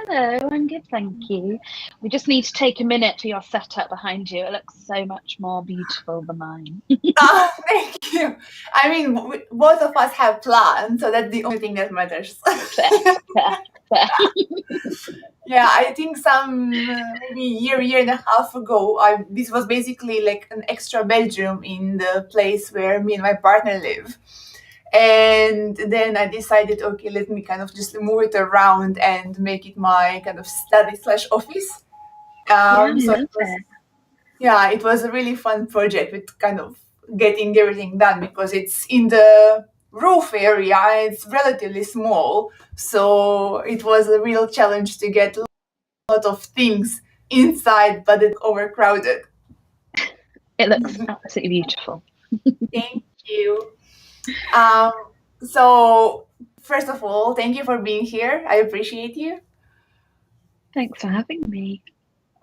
Hello, I'm good, thank you. We just need to take a minute for your setup behind you. It looks so much more beautiful than mine. Oh, thank you. I mean, both of us have plans, so that's the only thing that matters. Fair, fair, fair. Yeah, I think maybe year and a half ago, this was basically like an extra bedroom in the place where me and my partner live. And then I decided, okay, let me kind of just move it around and make it my kind of study slash office. Yeah, I So love it. it was a really fun project with kind of getting everything done because it's in the roof area. It's relatively small, so it was a real challenge to get a lot of things inside, but it's overcrowded. It looks absolutely beautiful. Thank you. Um, so first of all, thank you for being here. I appreciate you. Thanks for having me.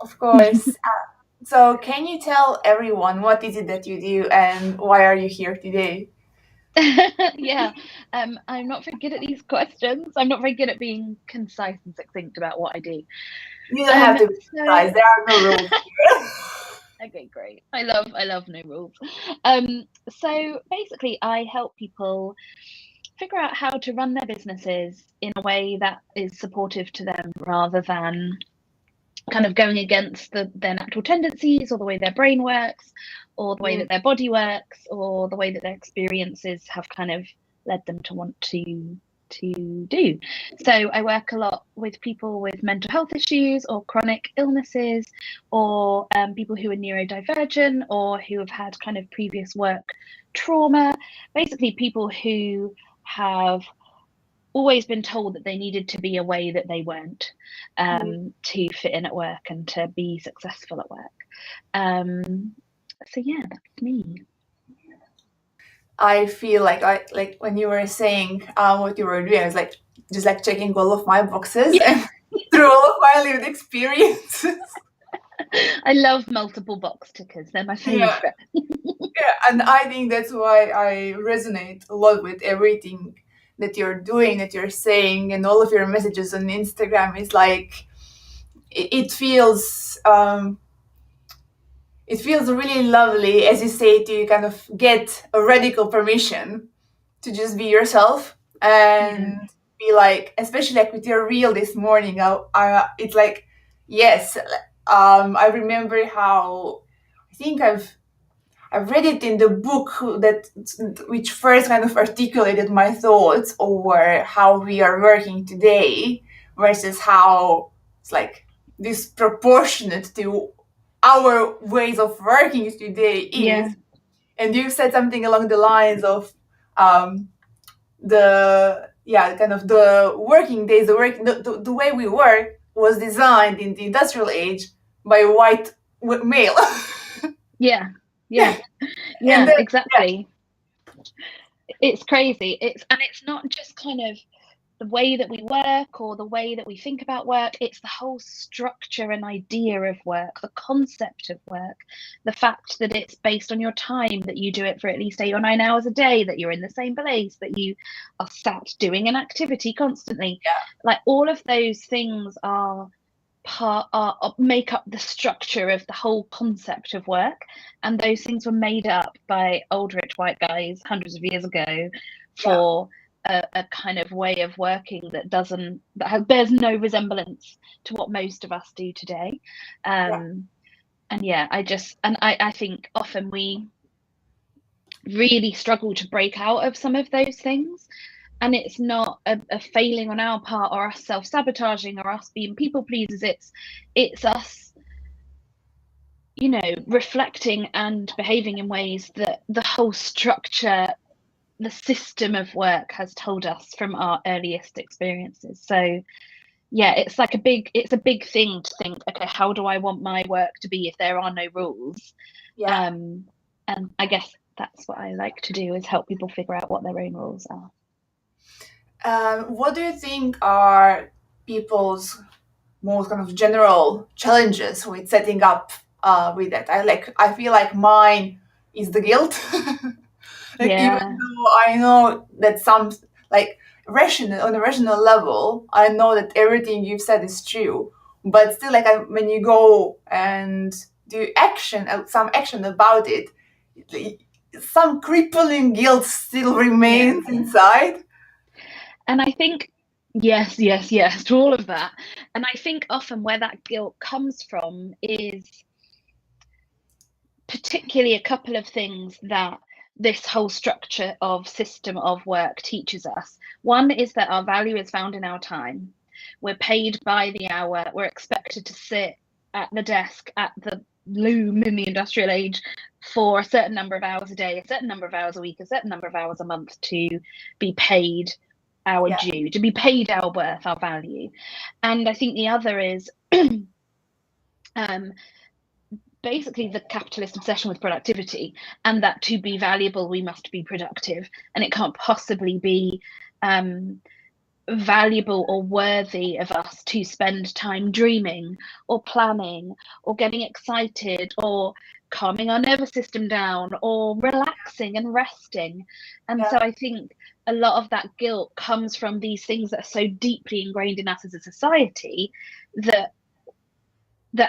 Of course. So can you tell everyone what is it that you do and why are you here today? Yeah, I'm not very good at these questions. I'm not very good at being concise and succinct about what I do. You don't have to be So precise. There are no rules. okay, great. I love no rules. So basically, I help people figure out how to run their businesses in a way that is supportive to them rather than kind of going against their natural tendencies or the way their brain works or the way that their body works or the way that their experiences have kind of led them to want to do. So I work a lot with people with mental health issues or chronic illnesses or people who are neurodivergent or who have had kind of previous work trauma, basically people who have always been told that they needed to be a way that they weren't to fit in at work and to be successful at work. So yeah, that's me. I feel like when you were saying what you were doing, I was like just like checking all of my boxes Yeah. and through all of my lived experiences. I love multiple box tickers. They're my Yeah, favorite. yeah, and I think that's why I resonate a lot with everything that you're doing, that you're saying, and all of your messages on Instagram. Is like it feels it feels really lovely, as you say, to kind of get a radical permission to just be yourself Yeah. and be like, especially like with your reel this morning. It's like, yes, I remember how I think I've read it in the book that which first kind of articulated my thoughts over how we are working today versus how it's like disproportionate to our ways of working today Yeah. is. And you said something along the lines of um, kind of the working days, the way we work was designed in the industrial age by a white male. Yeah. Yeah. And Yeah, then exactly. It's crazy. It's not just kind of the way that we work or the way that we think about work. It's the whole structure and idea of work, the concept of work, the fact that it's based on your time, that you do it for at least 8 or 9 hours a day, that you're in the same place, that you are sat doing an activity constantly. Like all of those things are make up the structure of the whole concept of work, and those things were made up by old rich white guys hundreds of years ago yeah, for a kind of way of working bears no resemblance to what most of us do today. yeah, And yeah, I think often we really struggle to break out of some of those things, and it's not a failing on our part or us self-sabotaging or us being people pleasers. It's us, reflecting and behaving in ways that the whole structure, the system of work has told us from our earliest experiences. So yeah, it's a big thing to think, okay, how do I want my work to be if there are no rules? yeah. And I guess that's what I like to do, is help people figure out what their own rules are. What do you think are people's most kind of general challenges with setting up with that? I feel like mine is the guilt. Like even Yeah. though I know that some like rational, on a rational level, I know that everything you've said is true, but still, like, when you go and do some action about it, some crippling guilt still remains inside. And I think, yes, to all of that. And I think often where that guilt comes from is particularly a couple of things that this whole structure of system of work teaches us. One is that our value is found in our time. We're paid by the hour. We're expected to sit at the desk at the loom in the industrial age for a certain number of hours a day, a certain number of hours a week, a certain number of hours a month to be paid our due, to be paid our worth, our value. And I think the other is basically the capitalist obsession with productivity, and that to be valuable we must be productive, and it can't possibly be valuable or worthy of us to spend time dreaming or planning or getting excited or calming our nervous system down or relaxing and resting. And so I think a lot of that guilt comes from these things that are so deeply ingrained in us as a society, that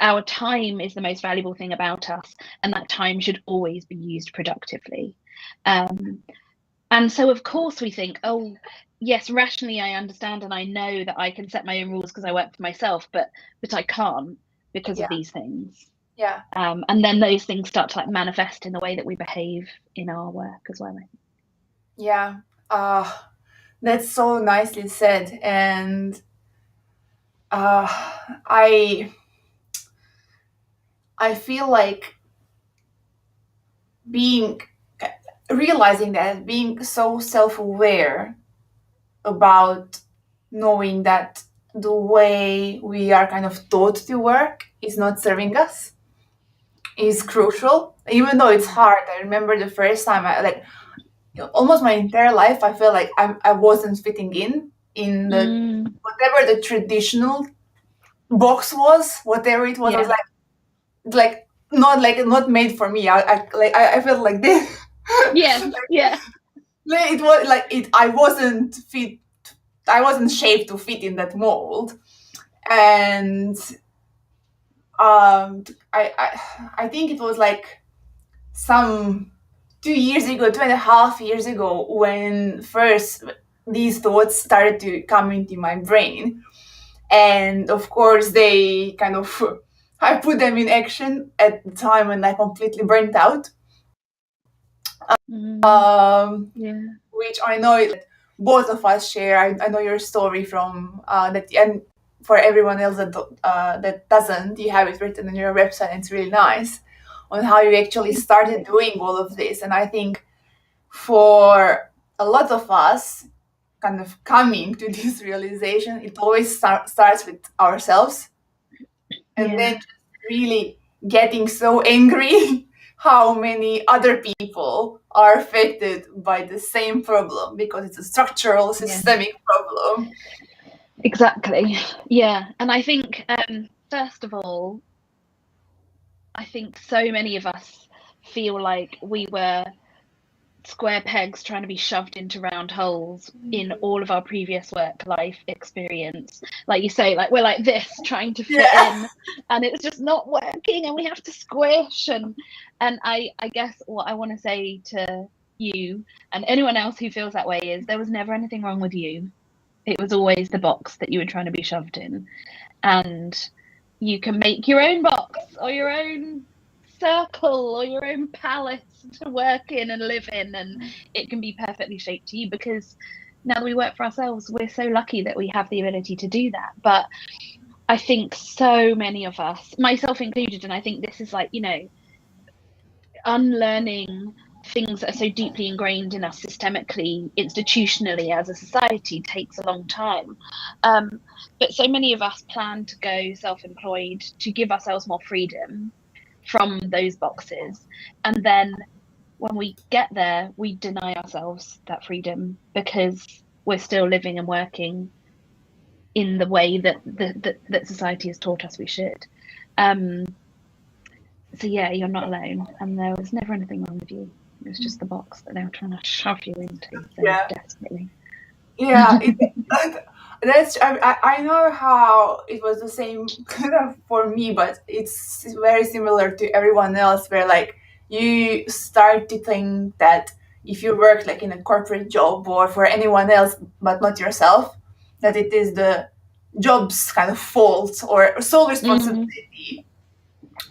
our time is the most valuable thing about us, and that time should always be used productively. And so, of course, we think, oh, yes, rationally, I understand and I know that I can set my own rules because I work for myself, but I can't because of these things. Yeah. And then those things start to like manifest in the way that we behave in our work as well. Yeah. That's so nicely said. And I feel like realizing that, being so self-aware about knowing that the way we are kind of taught to work is not serving us is crucial, even though it's hard. I remember the first time almost my entire life, I felt like I wasn't fitting in the whatever the traditional box was, whatever it was. I was not made for me. I felt like this. It was like it. I wasn't fit. I wasn't shaped to fit in that mold, and I think it was like some 2 years ago, 2.5 years ago, when first these thoughts started to come into my brain. And of course, they kind of, I put them in action at the time when I completely burnt out. Which I know that both of us share. I know your story from that, and for everyone else that doesn't, you have it written on your website, and it's really nice on how you actually started doing all of this. And I think for a lot of us, kind of coming to this realization, it always starts with ourselves, and then just really getting so angry how many other people are affected by the same problem, because it's a structural, systemic problem. Exactly. Yeah. And I think, first of all, I think so many of us feel like we were square pegs trying to be shoved into round holes in all of our previous work life experience. Like you say, like we're like this trying to fit in, and it's just not working, and we have to squish. And I guess what I want to say to you and anyone else who feels that way is there was never anything wrong with you. It was always the box that you were trying to be shoved in. And you can make your own box or your own circle or your own palace to work in and live in, and it can be perfectly shaped to you, because now that we work for ourselves, we're so lucky that we have the ability to do that. But I think so many of us, myself included, and I think this is like, unlearning things that are so deeply ingrained in us systemically, institutionally, as a society takes a long time. But so many of us plan to go self-employed to give ourselves more freedom from those boxes. And then when we get there, we deny ourselves that freedom because we're still living and working in the way that society has taught us we should. So yeah, you're not alone, and there was never anything wrong with you. It was just the box that they were trying to shove you into so desperately. Yeah, that's I know how it was the same kind of for me, but it's very similar to everyone else. Where like you start to think that if you work like in a corporate job or for anyone else but not yourself, that it is the job's kind of fault or sole Mm, responsibility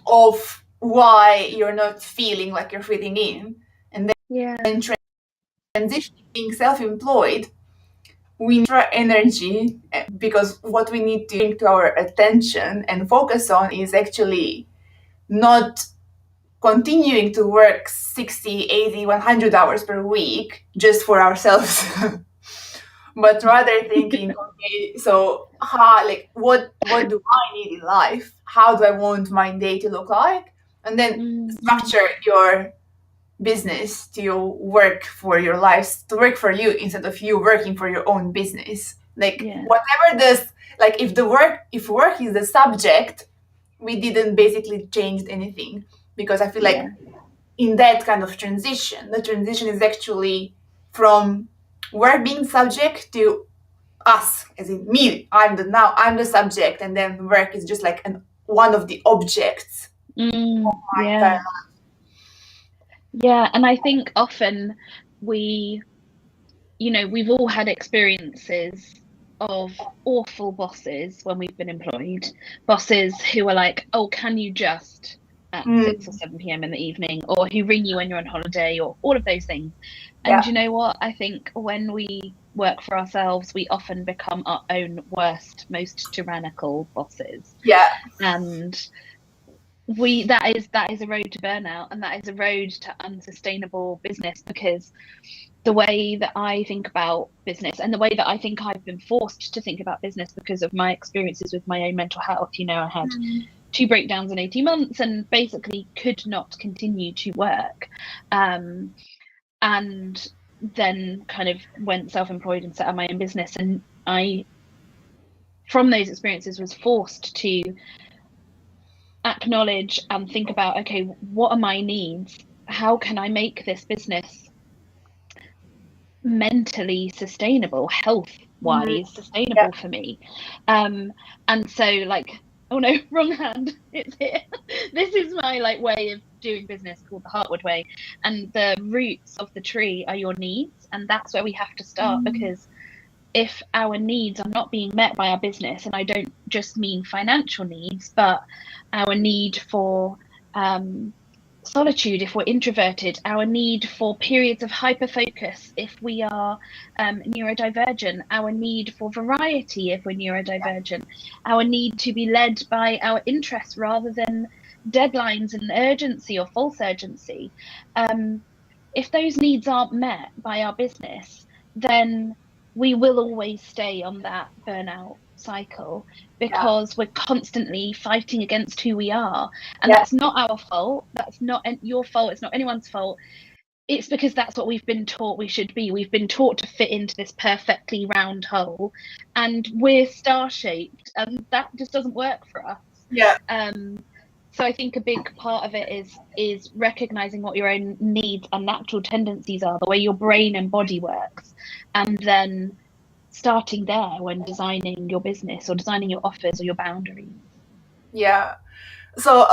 of why you're not feeling like you're fitting in, and yeah. then transitioning being self-employed, we need our energy because what we need to bring to our attention and focus on is actually not continuing to work 60, 80, 100 hours per week just for ourselves, but rather thinking, okay, so how, like, what do I need in life? How do I want my day to look like? And then Mm, structure your business to work for your lives, to work for you instead of you working for your own business. Like yeah. whatever this, like if work is the subject, we didn't basically change anything, because I feel like Yeah. in that kind of transition, the transition is actually from work being subject to us, as in me. I'm the subject, and then work is just like one of the objects. My Yeah. entire Yeah. And I think often we, we've all had experiences of awful bosses when we've been employed, bosses who are like, oh, can you just at 6 or mm, 7 p.m. in the evening, or who ring you when you're on holiday, or all of those things. And yeah, you know what? I think when we work for ourselves, we often become our own worst, most tyrannical bosses. yeah, And we that is a road to burnout, and that is a road to unsustainable business, because the way that I think about business, and the way that I think I've been forced to think about business because of my experiences with my own mental health. I had mm, 2 breakdowns in 18 months and basically could not continue to work. And then kind of went self-employed and set up my own business. And I, from those experiences, was forced to acknowledge and think about, okay, what are my needs? How can I make this business mentally sustainable, health mm, wise yeah, sustainable for me? And so, like, oh no, wrong hand, it's here. This is my like way of doing business, called the Heartwood way, and the roots of the tree are your needs, and that's where we have to start. mm, Because if our needs are not being met by our business, and I don't just mean financial needs, but our need for solitude if we're introverted, our need for periods of hyper focus if we are neurodivergent, our need for variety if we're neurodivergent, our need to be led by our interests rather than deadlines and urgency or false urgency. Um, if those needs aren't met by our business, then we will always stay on that burnout cycle, yeah, because we're constantly fighting against who we are. And yeah, that's not our fault. That's not your fault. It's not anyone's fault. It's because that's what we've been taught we should be. We've been taught to fit into this perfectly round hole, and we're star shaped, and that just doesn't work for us. yeah, Um, so I think a big part of it is recognizing what your own needs and natural tendencies are, the way your brain and body works, and then starting there when designing your business or designing your offers or your boundaries. yeah. So,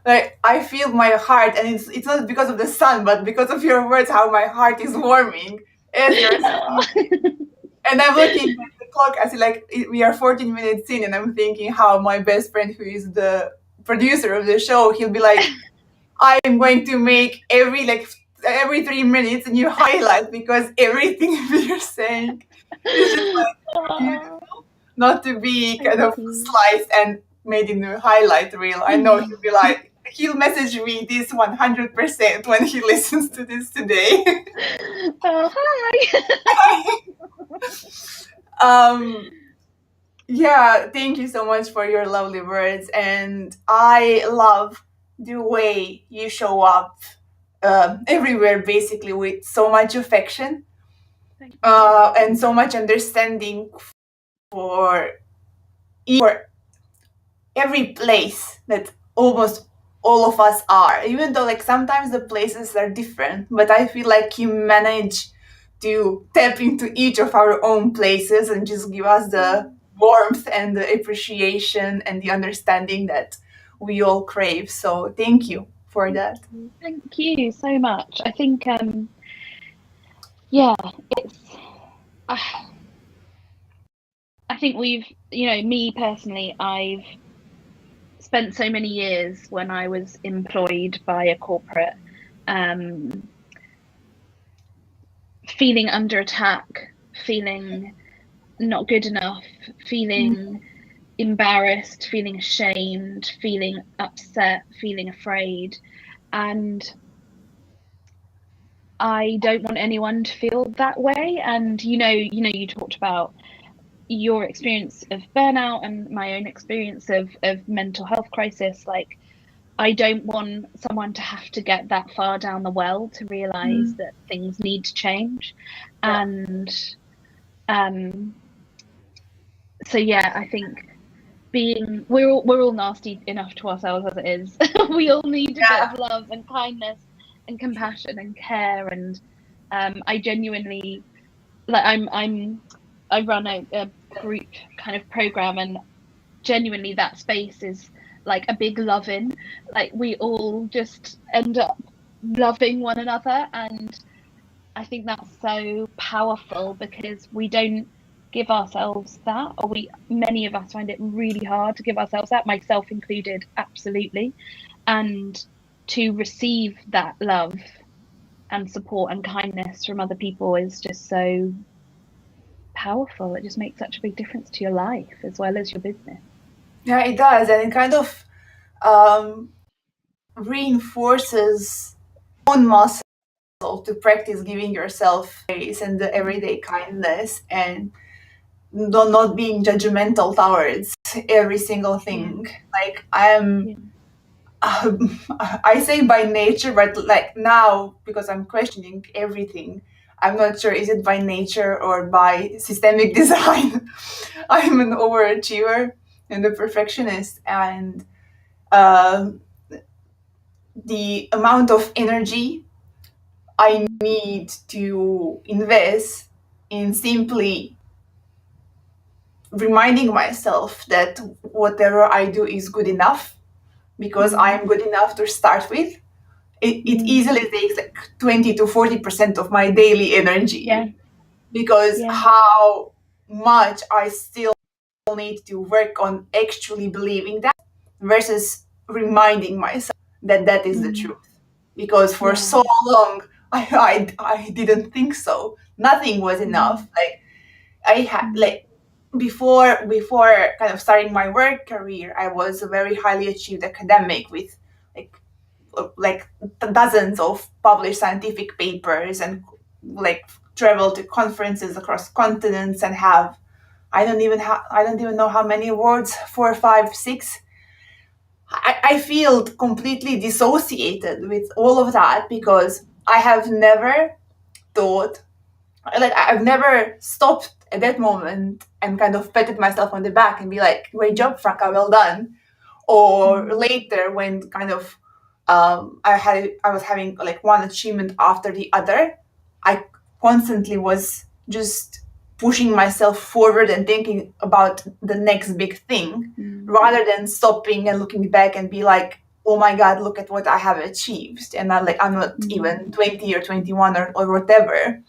like I feel my heart, and it's not because of the sun, but because of your words, how my heart is warming as you're speaking. And I'm looking at the clock. I see like we are 14 minutes in, and I'm thinking how my best friend, who is the producer of the show, he'll be like, I am going to make every 3 minutes a new highlight, because everything you're saying is just like Oh, beautiful, not to be kind thank of you. sliced and made in a highlight reel. I know he'll be like, he'll message me this 100% when he listens to this today. Oh, hi. um, yeah, thank you so much for your lovely words. And I love the way you show up everywhere, basically, with so much affection Thank you. and so much understanding for, for every place that almost all of us are, even though like sometimes the places are different, but I feel like you manage to tap into each of our own places and just give us the warmth and the appreciation and the understanding that we all crave. So thank you for that. Thank you so much. I think, yeah, it's. Uh, I think me personally, I've spent so many years when I was employed by a corporate, um, feeling under attack, feeling not good enough, feeling embarrassed, feeling ashamed, feeling upset, feeling afraid. And I don't want anyone to feel that way. And you talked about your experience of burnout and my own experience of mental health crisis. Like, I don't want someone to have to get that far down the well to realize that things need to change. Yeah. And so yeah, I think we're all nasty enough to ourselves as it is. We all need a bit of love and kindness and compassion and care. And I genuinely, like, I run a group kind of program, and genuinely that space is like a big loving. Like, we all just end up loving one another, and I think that's so powerful because we don't give ourselves that, or many of us find it really hard to give ourselves that, myself included, absolutely. And to receive that love and support and kindness from other people is just so powerful. It just makes such a big difference to your life as well as your business. Yeah, it does. And it kind of um, reinforces own muscle to practice giving yourself grace and the everyday kindness and not being judgmental towards every single Yeah. thing. Like I am, Yeah. I say by nature, but like now because I'm questioning everything, I'm not sure is it by nature or by systemic design. I'm an overachiever and a perfectionist, and um, the amount of energy I need to invest in simply reminding myself that whatever I do is good enough because I'm good enough to start with. It easily takes like 20 to 40% of my daily energy Yeah. because Yeah. how much I still need to work on actually believing that versus reminding myself that that is the truth. Because for Yeah. so long, I didn't think so. Nothing was enough. Like I had like before kind of starting my work career, I was a very highly achieved academic with like like dozens of published scientific papers and like travel to conferences across continents and have I don't even know how many awards, 4 5 6. I feel completely dissociated with all of that because I have never thought like I've never stopped at that moment and kind of patted myself on the back and be like, great job, Franca, well done. Or later when kind of I was having like one achievement after the other, I constantly was just pushing myself forward and thinking about the next big thing rather than stopping and looking back and be like, oh my god, look at what I have achieved. And I'm not even 20 or 21 or whatever.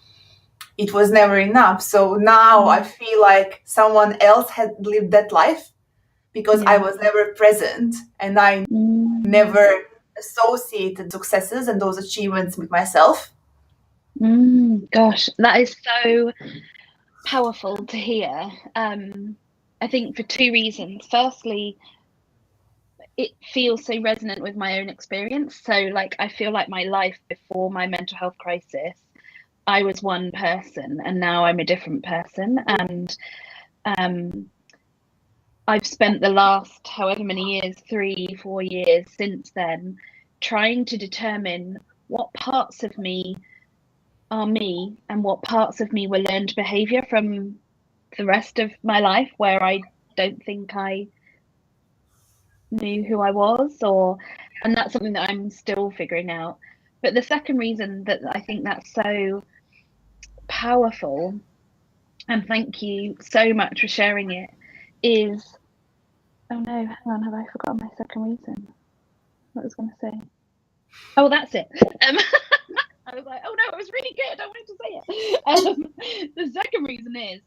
It was never enough. So now I feel like someone else had lived that life because I was never present and I never associated successes and those achievements with myself. Gosh, that is so powerful to hear. I think for two reasons. Firstly, it feels so resonant with my own experience. So, like, I feel like my life before my mental health crisis, I was one person and now I'm a different person. And I've spent the last however many years, 3 4 years since then, trying to determine what parts of me are me and what parts of me were learned behavior from the rest of my life where I don't think I knew who I was, and that's something that I'm still figuring out. But the second reason that I think that's so powerful, and thank you so much for sharing it, is, oh no, hang on, have I forgotten my second reason? What I was going to say? Oh, that's it. I was like, oh no, it was really good. I wanted to say it. The second reason is,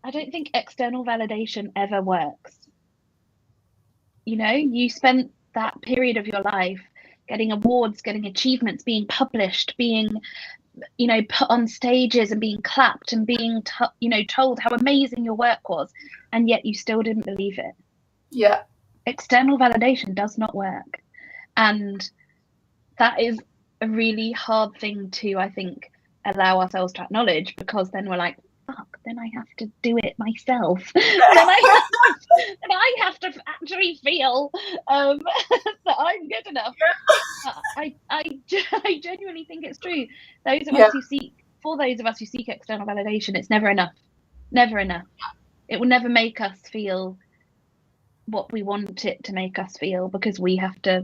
I don't think external validation ever works. You know, you spent that period of your life getting awards, getting achievements, being published, being, you know, put on stages and being clapped and being, you know, told how amazing your work was, and yet you still didn't believe it. Yeah. External validation does not work. And that is a really hard thing to, I think, allow ourselves to acknowledge, because then we're like, fuck, then I have to do it myself. then I have to actually feel that I'm good enough. I genuinely think it's true. Those of us who seek, for those of us who seek external validation, it's never enough. Never enough. It will never make us feel what we want it to make us feel, because we have to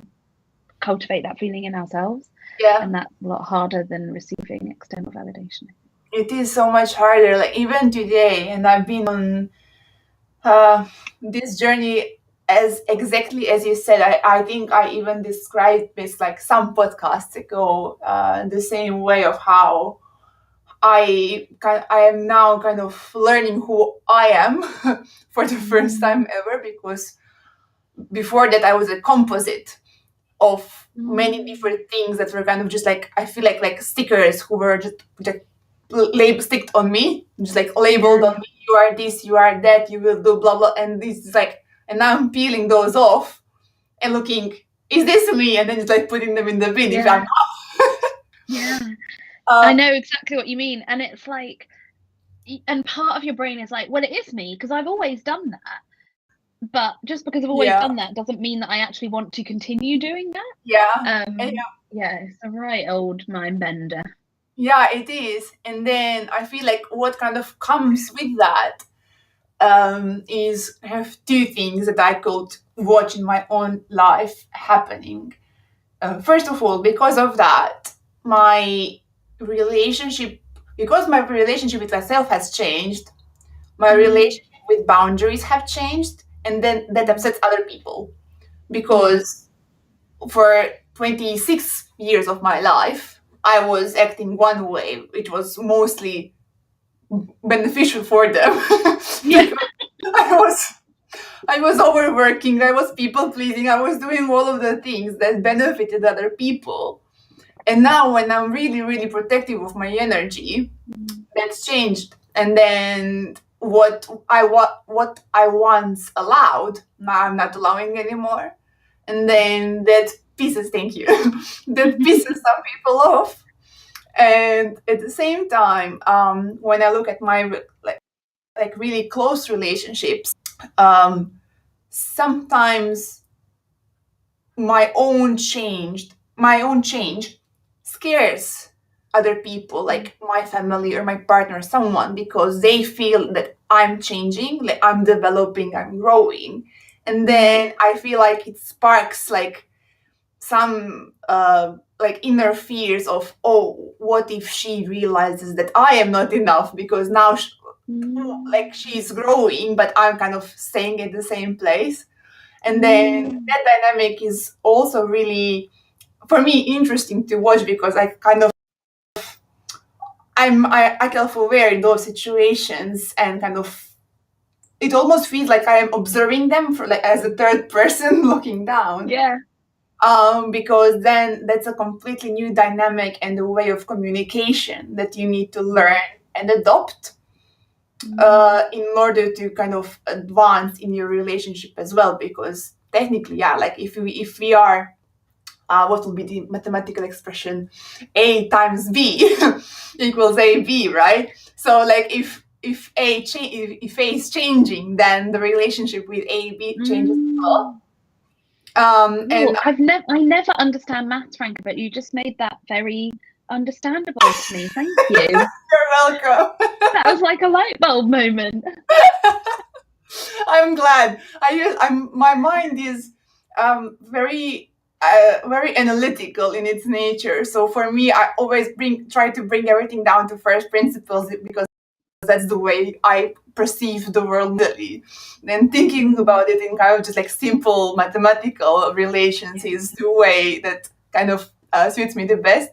cultivate that feeling in ourselves. Yeah. And that's a lot harder than receiving external validation. It is so much harder. Like even today, and I've been on this journey as exactly as you said. I think I even described this like some podcasts ago, the same way of how I am now kind of learning who I am for the first time ever, because before that I was a composite of many different things that were kind of just like, I feel like stickers who were just sticked on me, just like labeled on me. You are this, you are that, you will do blah blah, and this is like, and now I'm peeling those off and looking, is this me? And then just like putting them in the bin if I'm not. I know exactly what you mean. And it's like, and part of your brain is like, well, it is me because I've always done that. But just because I've always done that doesn't mean that I actually want to continue doing that. It's a right old mind bender. Yeah, it is. And then I feel like what kind of comes with that is I have two things that I could watch in my own life happening. First of all, because of that, my relationship with myself has changed, my relationship with boundaries have changed, and then that upsets other people, because for 26 years of my life I was acting one way, which was mostly beneficial for them. I was overworking, I was people pleasing, I was doing all of the things that benefited other people. And now when I'm really, really protective of my energy, that's changed. And then what I once allowed, now I'm not allowing anymore. And then that pisses, thank you, that pisses some people off. And at the same time, when I look at my like really close relationships, sometimes my own change scares other people, like my family or my partner, someone, because they feel that I'm changing, like I'm developing, I'm growing. And then I feel like it sparks like some like inner fears of, oh, what if she realizes that I am not enough, because now like she's growing but I'm kind of staying at the same place. And then that dynamic is also really, for me, interesting to watch, because I kind of I self-aware in those situations, and kind of it almost feels like I am observing them for like as a third person looking down. Because then that's a completely new dynamic and a way of communication that you need to learn and adopt in order to kind of advance in your relationship as well. Because technically, like if we are what will be the mathematical expression, A times B equals AB, right? So like if A is changing, then the relationship with AB changes as well. And I never understand maths, Franca, but you just made that very understandable to me. Thank you. You're welcome. That was like a light bulb moment. I'm glad. My mind is very very analytical in its nature. So for me, I always try to bring everything down to first principles, because that's the way I perceive the world. Then thinking about it in kind of just like simple mathematical relations is the way that kind of suits me the best.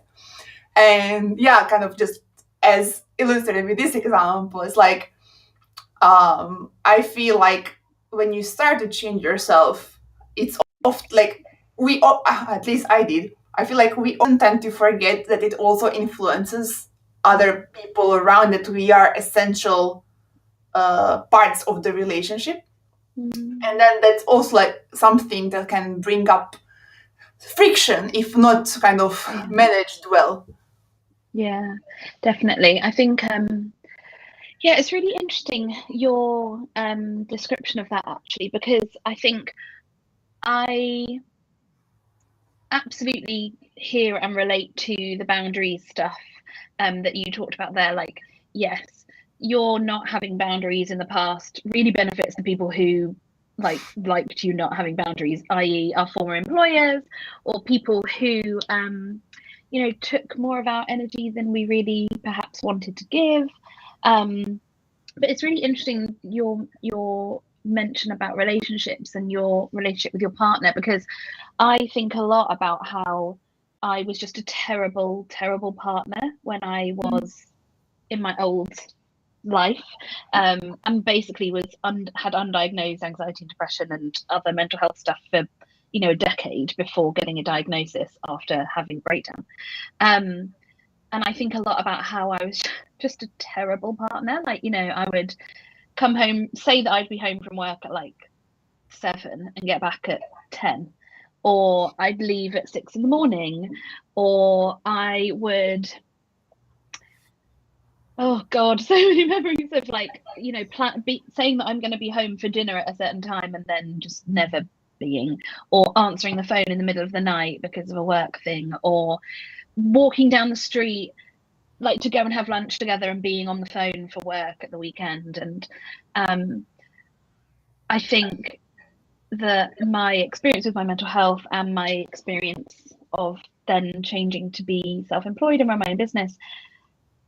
And yeah, kind of just as illustrated with this example, it's like I feel like when you start to change yourself, it's often like at least I did. I feel like we often tend to forget that it also influences other people around, that we are essential parts of the relationship. And then that's also like something that can bring up friction if not kind of managed well. Yeah, definitely. I think yeah, it's really interesting your description of that, actually, because I think I absolutely hear and relate to the boundaries stuff that you talked about there. Like, yes, you're not having boundaries in the past really benefits the people who liked you not having boundaries, i.e., our former employers or people who took more of our energy than we really perhaps wanted to give. But it's really interesting your mention about relationships and your relationship with your partner, because I think a lot about how I was just a terrible, terrible partner when I was in my old life, and basically had undiagnosed anxiety and depression and other mental health stuff for a decade before getting a diagnosis after having a breakdown. And I think a lot about how I was just a terrible partner. Like, I would come home, say that I'd be home from work at like 7 and get back at 10, or I'd leave at 6 in the morning, or I would, oh God, so many memories of like, saying that I'm going to be home for dinner at a certain time and then just never being, or answering the phone in the middle of the night because of a work thing, or walking down the street like to go and have lunch together and being on the phone for work at the weekend. And I think that my experience with my mental health and my experience of then changing to be self-employed and run my own business,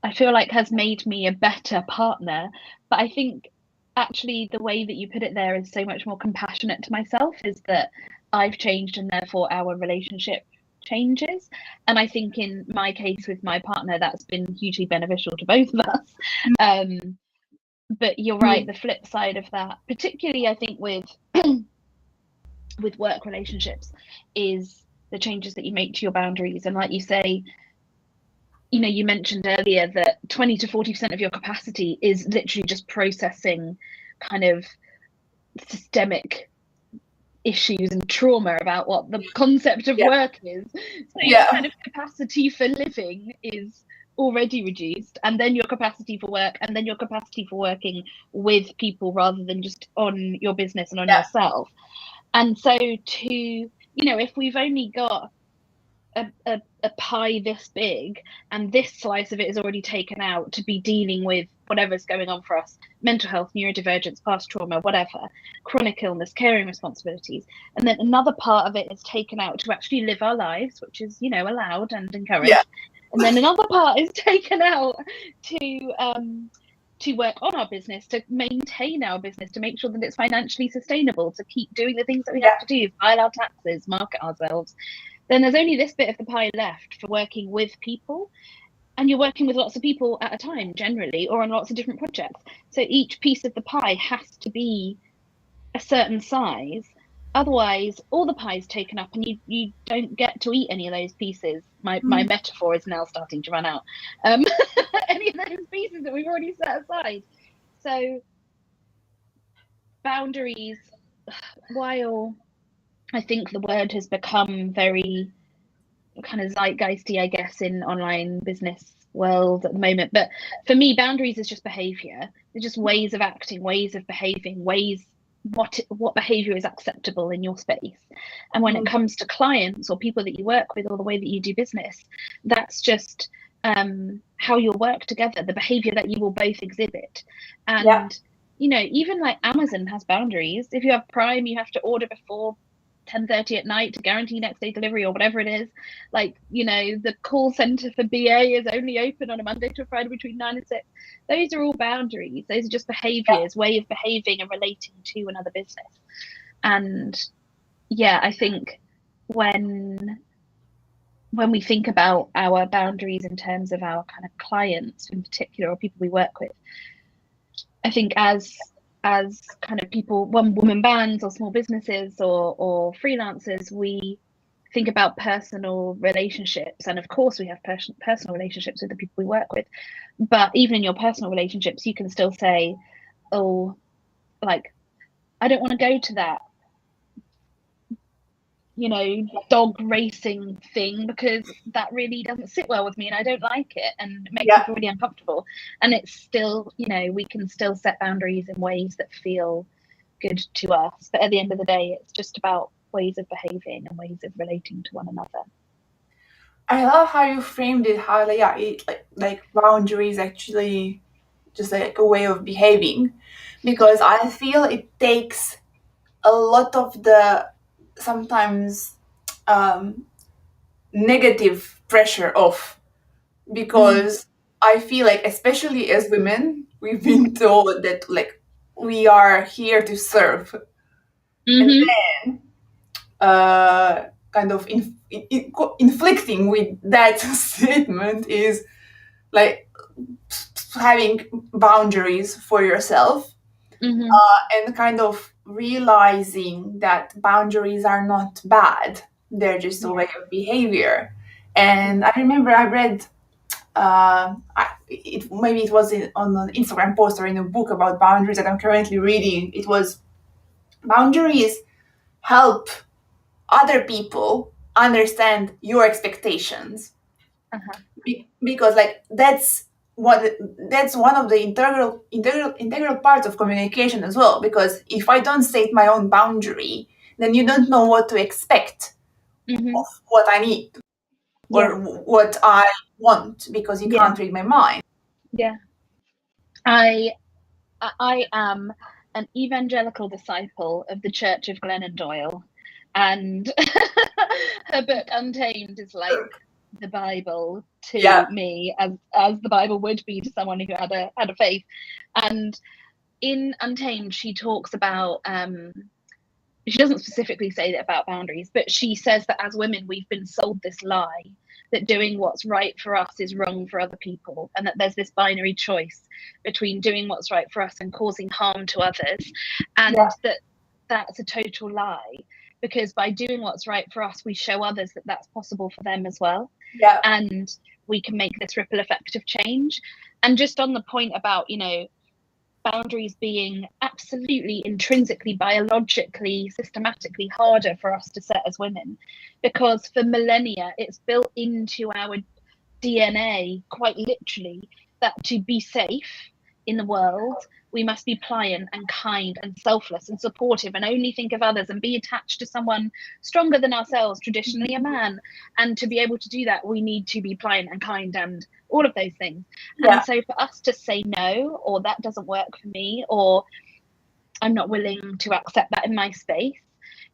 I feel like has made me a better partner. But I think actually the way that you put it there is so much more compassionate to myself, is that I've changed and therefore our relationship changes. And I think in my case with my partner, that's been hugely beneficial to both of us. But you're right, the flip side of that, particularly I think with work relationships, is the changes that you make to your boundaries. And like you say, you mentioned earlier that 20 to 40% of your capacity is literally just processing kind of systemic issues and trauma about what the concept of work is. So your kind of capacity for living is already reduced, and then your capacity for work, and then your capacity for working with people rather than just on your business and on yourself. And so if we've only got a pie this big and this slice of it is already taken out to be dealing with whatever's going on for us, mental health, neurodivergence, past trauma, whatever, chronic illness, caring responsibilities, and then another part of it is taken out to actually live our lives, which is allowed and encouraged, and then another part is taken out to work on our business, to maintain our business, to make sure that it's financially sustainable, to keep doing the things that we have to do, file our taxes, market ourselves. Then there's only this bit of the pie left for working with people. And you're working with lots of people at a time, generally, or on lots of different projects. So each piece of the pie has to be a certain size. Otherwise, all the pie is taken up and you don't get to eat any of those pieces. My metaphor is now starting to run out. Any of those pieces that we've already set aside. So boundaries, while I think the word has become very kind of zeitgeisty, I guess, in online business world at the moment. But for me, boundaries is just behavior. They're just ways of acting, ways of behaving, what behavior is acceptable in your space. And when it comes to clients or people that you work with or the way that you do business, that's just how you'll work together, the behavior that you will both exhibit. And even like Amazon has boundaries. If you have Prime, you have to order before 10:30 at night to guarantee next day delivery or whatever it is. Like, the call center for BA is only open on a Monday to a Friday between 9 and 6. Those are all boundaries. Those are just behaviors, way of behaving and relating to another business. And yeah, I think when we think about our boundaries in terms of our kind of clients in particular, or people we work with, I think as kind of people, one-woman bands or small businesses or freelancers, we think about personal relationships, and of course we have personal relationships with the people we work with, but even in your personal relationships you can still say, oh, like, I don't want to go to that dog racing thing because that really doesn't sit well with me and I don't like it and it makes me feel really uncomfortable. And it's still, we can still set boundaries in ways that feel good to us, but at the end of the day it's just about ways of behaving and ways of relating to one another. I love how you framed it, how like boundaries actually just like a way of behaving, because I feel it takes a lot of the sometimes negative pressure off, because I feel like, especially as women, we've been told that like we are here to serve, and then kind of inflicting with that statement is like having boundaries for yourself, and kind of realizing that boundaries are not bad, they're just a way of behavior. And I remember I read maybe it was on an Instagram post or in a book about boundaries that I'm currently reading. It was, boundaries help other people understand your expectations, because like that's one of the integral parts of communication as well. Because if I don't state my own boundary, then you don't know what to expect of what I need or what I want, because you can't read my mind. I am an evangelical disciple of the Church of Glennon Doyle, and her book Untamed is like the Bible to me, as the Bible would be to someone who had a faith. And in Untamed, she talks about she doesn't specifically say that about boundaries, but she says that as women we've been sold this lie that doing what's right for us is wrong for other people, and that there's this binary choice between doing what's right for us and causing harm to others, and that's a total lie, because by doing what's right for us we show others that that's possible for them as well, and we can make this ripple effect of change. And just on the point about boundaries being absolutely intrinsically, biologically, systematically harder for us to set as women, because for millennia it's built into our DNA, quite literally, that to be safe in the world we must be pliant and kind and selfless and supportive and only think of others and be attached to someone stronger than ourselves, traditionally a man. And to be able to do that we need to be pliant and kind and all of those things. And so for us to say no, or that doesn't work for me, or I'm not willing to accept that in my space,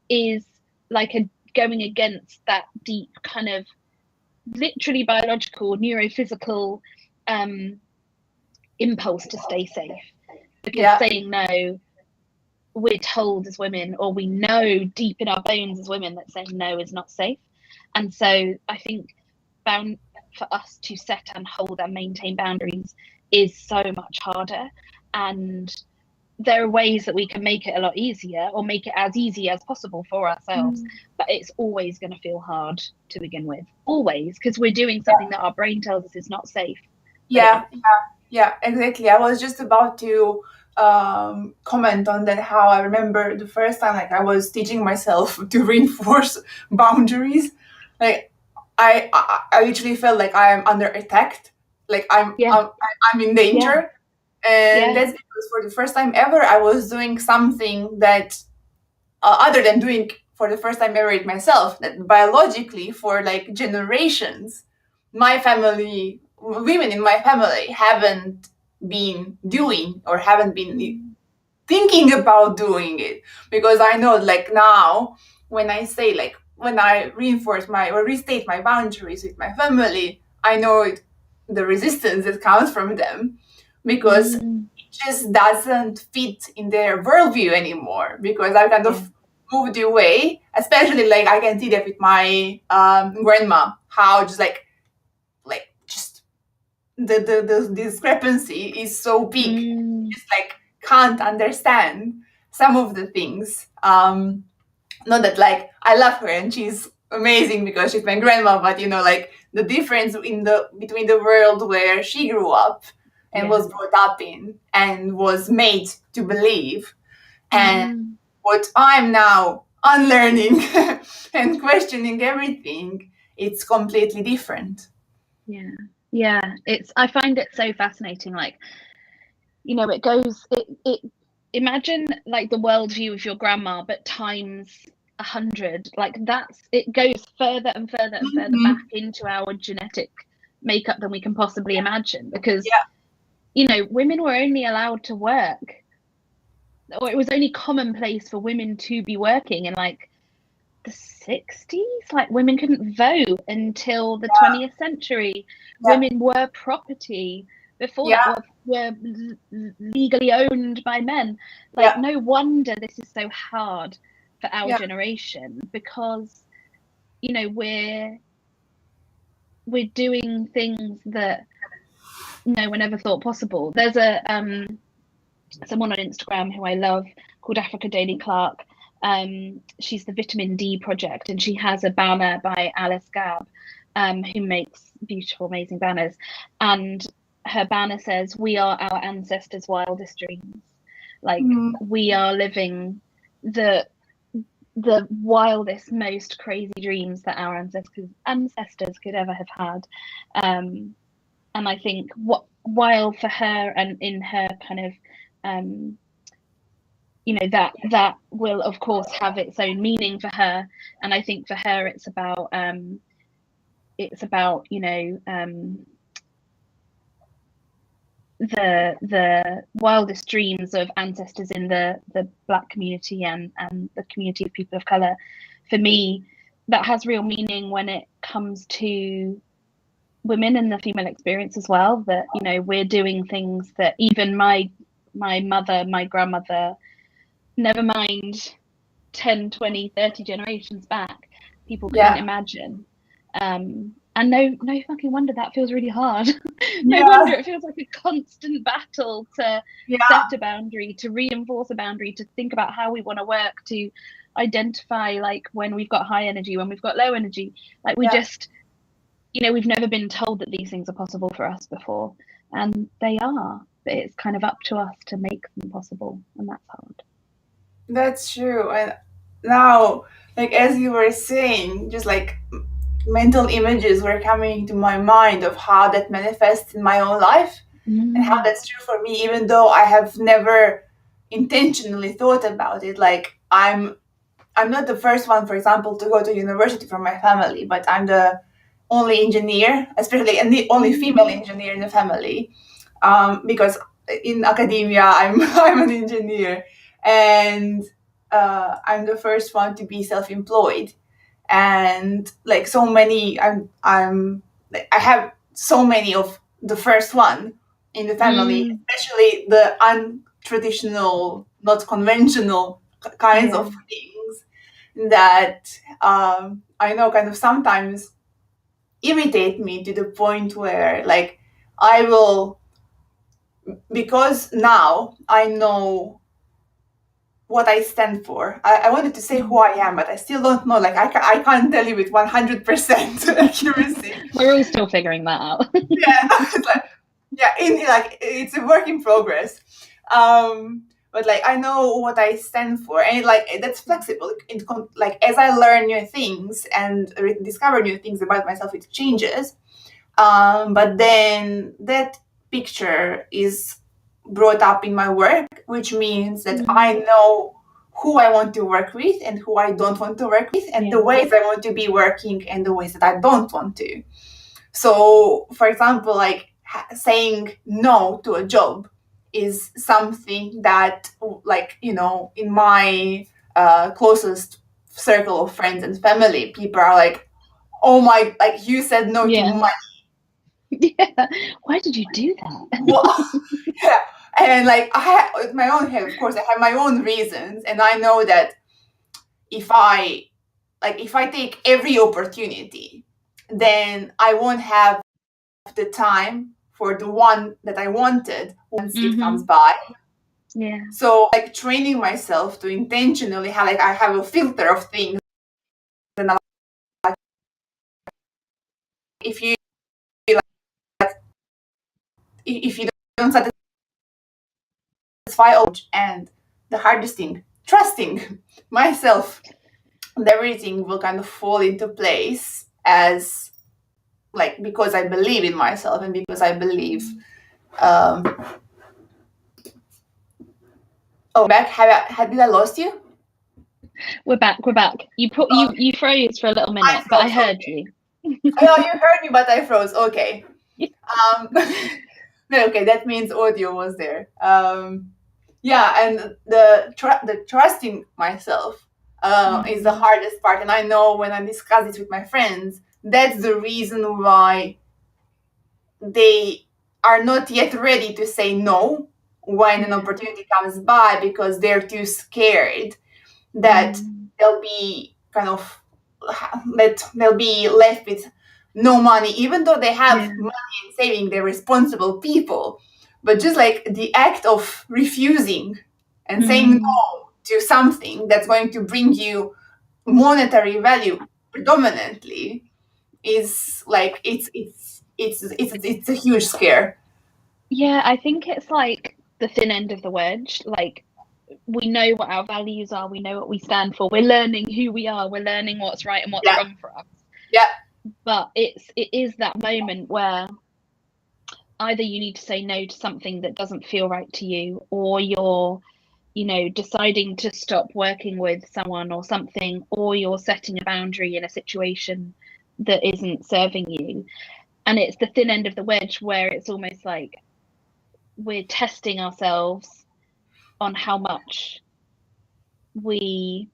is like going against that deep kind of literally biological neurophysical impulse to stay safe. Because saying no, we're told as women, or we know deep in our bones as women, that saying no is not safe. And so I think for us to set and hold and maintain boundaries is so much harder, and there are ways that we can make it a lot easier, or make it as easy as possible for ourselves, but it's always going to feel hard to begin with, always, because we're doing something that our brain tells us is not safe. Yeah, exactly. I was just about to comment on that, how I remember the first time like I was teaching myself to reinforce boundaries. Like I literally felt like I am under attack, like I'm in danger. And that's because for the first time ever I was doing something that other than doing for the first time ever it myself, that biologically for like generations my family, women in my family haven't been doing, or haven't been thinking about doing it. Because I know like now when I reinforce or restate my boundaries with my family, I know the resistance that comes from them, because Mm, it just doesn't fit in their worldview anymore, because I kind yeah. of moved away. Especially, like, I can see that with my grandma, how just just the discrepancy is so big. Mm, Just like can't understand some of the things. Not that, like, I love her and she's amazing because she's my grandma, but like the difference between the world where she grew up and yeah. was brought up in and was made to believe, and Mm, what I'm now unlearning and questioning everything, it's completely different. yeah. Yeah. I find it so fascinating. Like, it imagine like the worldview of your grandma, but times 100. Like it goes further and further and further Mhm. back into our genetic makeup than we can possibly imagine, because Yeah, women were only allowed to work, or it was only commonplace for women to be working in like the 60s. Like, women couldn't vote until the 20th century. yeah, Women were property. Before that, yeah, were legally owned by men. Like, yeah, no wonder this is so hard for our yeah. generation, because we're doing things that no one ever thought possible. There's a someone on Instagram who I love called Africa Daily Clark. She's the Vitamin D Project, and she has a banner by Alice Gabb, who makes beautiful, amazing banners. And her banner says, "We are our ancestors' wildest dreams." Like, Mhm. we are living the wildest, most crazy dreams that our ancestors could ever have had. And I think while for her and in her kind of um, that will of course have its own meaning for her, and I think for her it's about the wildest dreams of ancestors in the Black community and the community of people of color. For me, that has real meaning when it comes to women and the female experience as well, that we're doing things that even my mother, my grandmother, never mind 10, 20, 30 generations back, people couldn't Yeah, imagine. And no fucking wonder that feels really hard. No wonder yeah, it feels like a constant battle to yeah, set a boundary, to reinforce a boundary, to think about how we want to work, to identify like when we've got high energy, when we've got low energy. Like, we yeah. just we've never been told that these things are possible for us before, and they are. But it's kind of up to us to make them possible, and that's hard. That's true. And now, like, as you were saying, just like mental images were coming to my mind of how that manifests in my own life, and how Mm, that's true for me, even though I have never intentionally thought about it. Like, I'm not the first one, for example, to go to university from my family, but I'm the only engineer, especially, and the only female mm, engineer in the family. Because in academia, I'm I'm an engineer, and I'm the first one to be self-employed, and like so many, I have so many of the first one in the family, mm, especially the untraditional, not conventional kinds yeah. of things that I know kind of sometimes irritate me to the point where, like, I will, because now I know what I stand for. I wanted to say who Mm. I am, but I still don't know. Like, I can't tell you with 100% accuracy. We're all still figuring that out. Yeah, it's like, yeah, like it's a work in progress. But like, I know what I stand for, and like that's flexible. Like, as I learn new things and discover new things about myself, it changes. But then that picture is brought up in my work, which means that I Mm, know who I want to work with and who I don't want to work with, and the yeah. ways I want to be working and the ways that I don't want to. So, for example, like saying no to a job is something that, like, in my closest circle of friends and family, people are like, oh my, like you said no to Yeah. money. Yeah. Why did you do that? Well, yeah. And like with my own head, of course, I have my own reasons, and I know that if I take every opportunity, then I won't have the time for the one that I wanted once it comes by. Yeah. So like training myself to intentionally have, like, I have a filter of things, and I, like, if you like, if you don't satisfy all, and the hardest thing, trusting myself, and everything will kind of fall into place, as like, because I believe in myself and because I believe. Oh, back. Did I lost you? We're back. You froze for a little I minute, but I froze. heard Okay. you. Oh, you heard me, but I froze. Okay. No, okay, that means audio was there. Yeah, and the trusting myself is the hardest part, and I know when I discuss it with my friends, that's the reason why they are not yet ready to say no when an opportunity comes by, because they're too scared that they'll be kind of that they'll be left with no money, even though they have money and saving. They're responsible people, but just like the act of refusing and saying no to something that's going to bring you monetary value predominantly is like, it's a huge scare. Yeah, I think it's like the thin end of the wedge. Like, we know what our values are, we know what we stand for, we're learning who we are, we're learning what's right and what's Yeah. wrong for us. Yeah. But it is that moment where either you need to say no to something that doesn't feel right to you, or you're, deciding to stop working with someone or something, or you're setting a boundary in a situation that isn't serving you. And it's the thin end of the wedge where it's almost like we're testing ourselves on how much we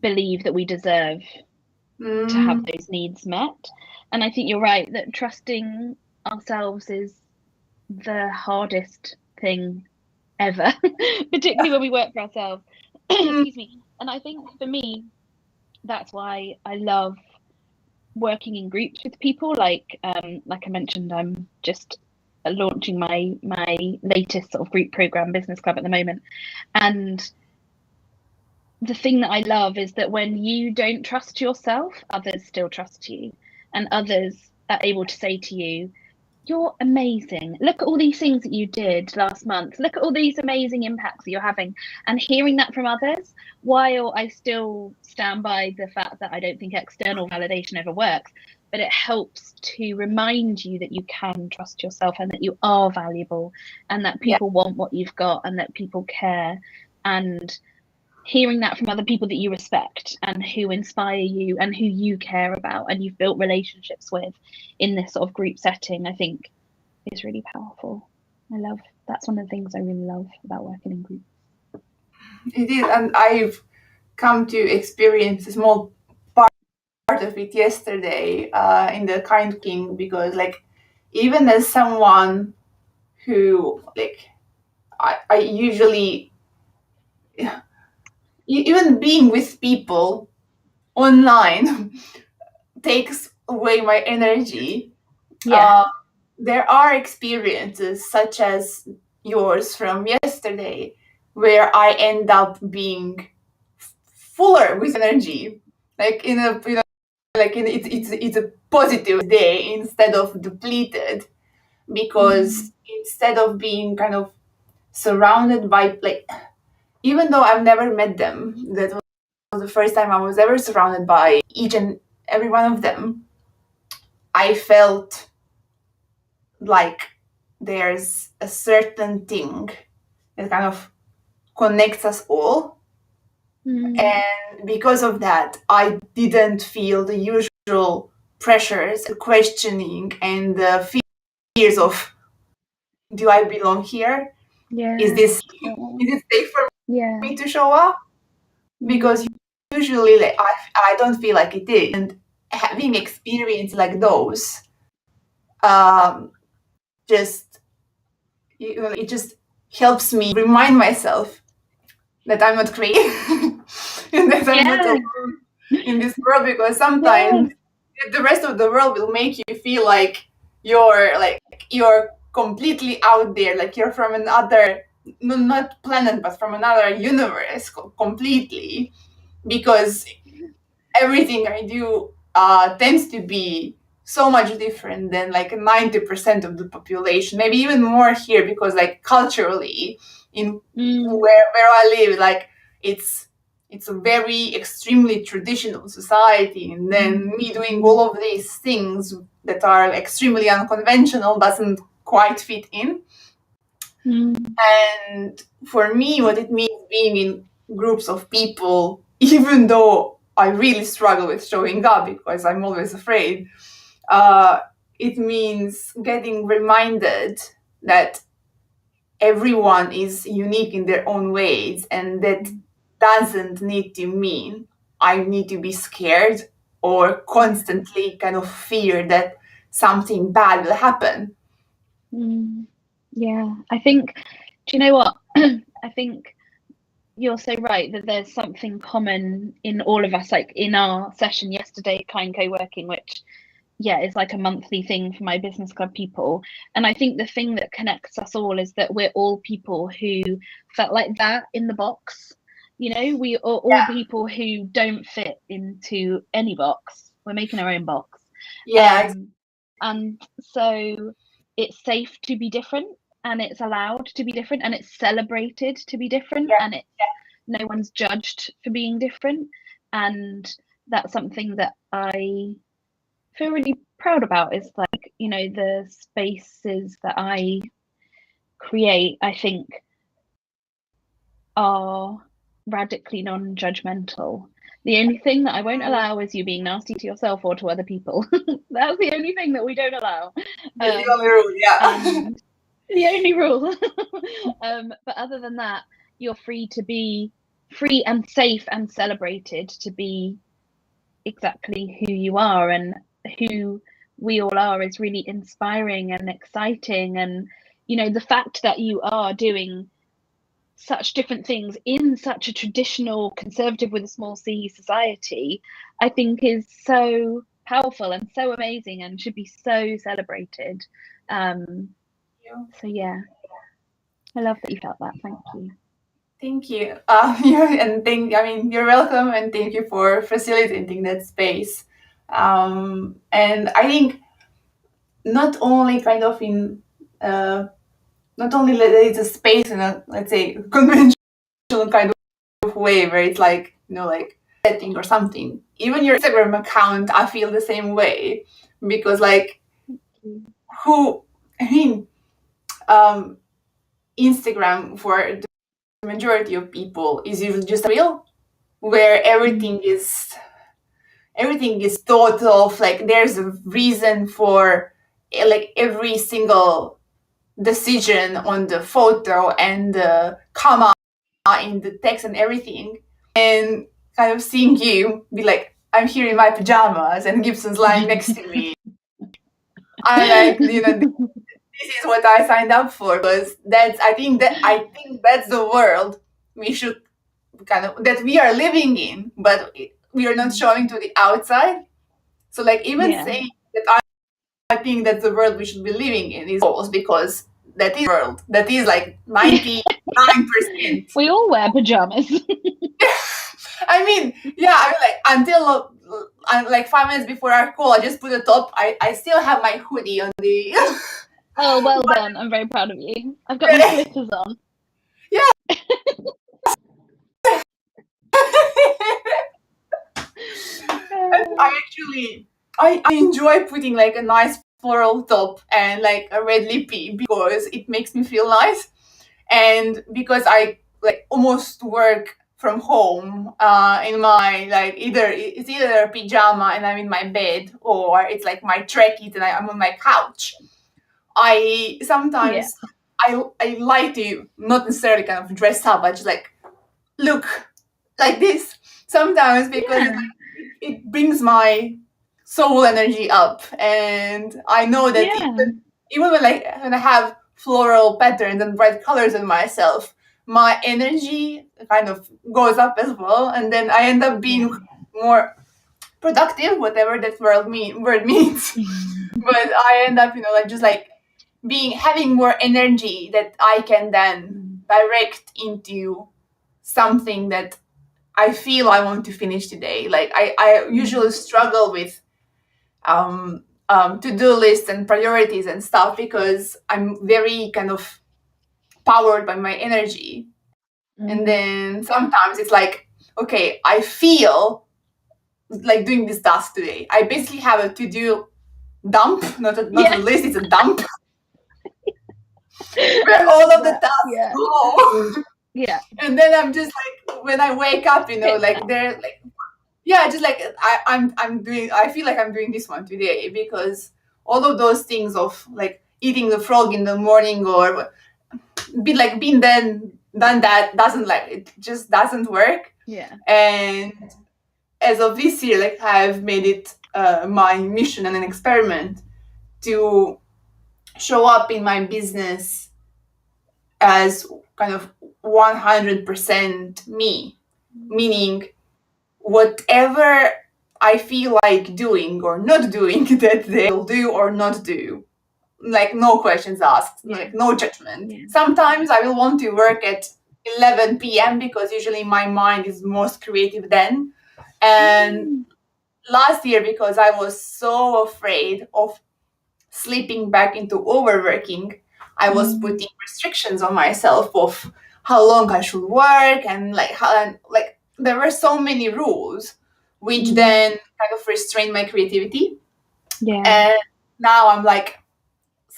believe that we deserve to have those needs met. And I think you're right that trusting ourselves is the hardest thing ever, particularly when we work for ourselves. Excuse me. And I think for me, that's why I love working in groups with people. Like I mentioned, I'm just launching my latest sort of group program, Business Club, at the moment. And the thing that I love is that when you don't trust yourself, others still trust you, and others are able to say to you, you're amazing. Look at all these things that you did last month. Look at all these amazing impacts that you're having. And hearing that from others, while I still stand by the fact that I don't think external validation ever works, but it helps to remind you that you can trust yourself and that you are valuable, and that people want what you've got, and that people care. And hearing that from other people that you respect and who inspire you and who you care about and you've built relationships with in this sort of group setting, I think is really powerful. That's one of the things I really love about working in groups. It is, and I've come to experience a small part of it yesterday in the Kind King, because like, even as someone who, like, I usually, even being with people online takes away my energy. There are experiences such as yours from yesterday where I end up being fuller with energy, like in a, like in, it's a positive day instead of depleted, because instead of being kind of surrounded by, like, even though I've never met them, that was the first time I was ever surrounded by each and every one of them, I felt like there's a certain thing that kind of connects us all. And because of that, I didn't feel the usual pressures, the questioning, and the fears of, do I belong here? Is it safe for me to show up? Because usually like I don't feel like it is. And having experience like those, just it just helps me remind myself that I'm not crazy and that I'm not alone in this world, because sometimes the rest of the world will make you feel like you're completely out there, like you're from another, not planet, but from another universe completely, because everything I do tends to be so much different than like 90% of the population, maybe even more here, because like culturally in where I live, like it's a very extremely traditional society, and then me doing all of these things that are extremely unconventional doesn't quite fit in. And for me, what it means being in groups of people, even though I really struggle with showing up because I'm always afraid, it means getting reminded that everyone is unique in their own ways, and that doesn't need to mean I need to be scared or constantly kind of fear that something bad will happen. Yeah, I think, do you know what? I think you're so right that there's something common in all of us, like in our session yesterday, Kind Co-working, which is like a monthly thing for my business club people. And I think the thing that connects us all is that we're all people who felt like that in the box. You know, we are all people who don't fit into any box. We're making our own box. And so it's safe to be different, and it's allowed to be different, and it's celebrated to be different, and it's no one's judged for being different. And that's something that I feel really proud about, is like, you know, the spaces that I create, I think, are radically non-judgmental. The only thing that I won't allow is you being nasty to yourself or to other people. That's the only thing that we don't allow. That's the only rule, And the only rule. But other than that, you're free to be free and safe and celebrated to be exactly who you are, and who we all are is really inspiring and exciting. And you know, the fact that you are doing such different things in such a traditional conservative with a small c society, I think is so powerful and so amazing and should be so celebrated. So yeah, I love that you felt that. Thank you. Thank you. You're welcome, and thank you for facilitating that space. And I think not only kind of in, not only that it's a space in a, let's say, conventional kind of way where it's like, you know, like setting or something. Even your Instagram account, I feel the same way, because like, Instagram for the majority of people is usually just a reel where everything is thought of, like there's a reason for like every single decision on the photo and the comma in the text and everything. And kind of seeing you be like, I'm here in my pajamas and Gibson's lying next to me. I'm like, you know, this is what I signed up for, because I think that's the world we should that we are living in, but we are not showing to the outside. So like, even saying that I think that's the world we should be living in is false, because that is the world. That is like 99%. We all wear pajamas. I mean, like until like 5 minutes before our call, I just put a top. I still have my hoodie on the. Oh, well done. I'm very proud of you. I've got my slippers on. Yeah. I enjoy putting like a nice floral top and like a red lippy, because it makes me feel nice, and because I like almost work from home in my, like, it's either a pajama and I'm in my bed, or it's like my trackies and I'm on my couch. I sometimes I like to not necessarily kind of dress up, but just like look like this, sometimes because Yeah. it brings my soul energy up, and I know that Yeah. even when I have floral patterns and bright colors in myself, my energy kind of goes up as well, and then I end up being more productive, whatever that word means. But I end up, like just like having more energy that I can then direct into something that I feel I want to finish today. Like I usually struggle with to-do lists and priorities and stuff because I'm very kind of powered by my energy. And then sometimes it's like, okay, I feel like doing this task today. I basically have a to-do dump, not a Yeah. list, it's a dump I where love all of the that. tasks Yeah. go. Yeah. And then I'm just like, when I wake up, Hit that. like they're like, yeah, just like I'm doing. I feel like I'm doing this one today because all of those things of like eating the frog in the morning or being done that doesn't like it just doesn't work. Yeah. And as of this year, like I've made it my mission and an experiment to show up in my business as kind of 100% me, meaning whatever I feel like doing or not doing that they will do or not do. Like no questions asked, like no judgment. Yeah. Sometimes I will want to work at 11 p.m. because usually my mind is most creative then. And last year, because I was so afraid of slipping back into overworking, I was putting restrictions on myself of how long I should work and like there were so many rules which then kind of restrained my creativity. Yeah. And now I'm like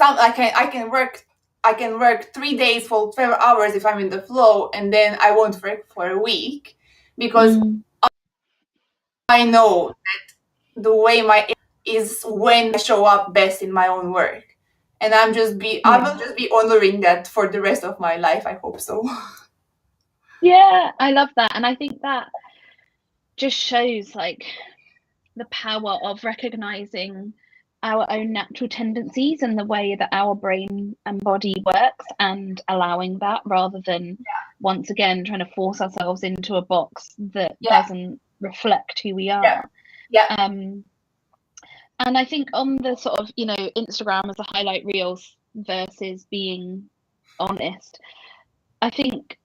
I can work 3 days for 12 hours if I'm in the flow, and then I won't work for a week because I know that the way my is when I show up best in my own work. And I will just be honoring that for the rest of my life. I hope so. Yeah, I love that. And I think that just shows like the power of recognizing our own natural tendencies and the way that our brain and body works and allowing that rather than once again trying to force ourselves into a box that doesn't reflect who we are. Yeah. And I think on the sort of, Instagram as a highlight reels versus being honest, I think,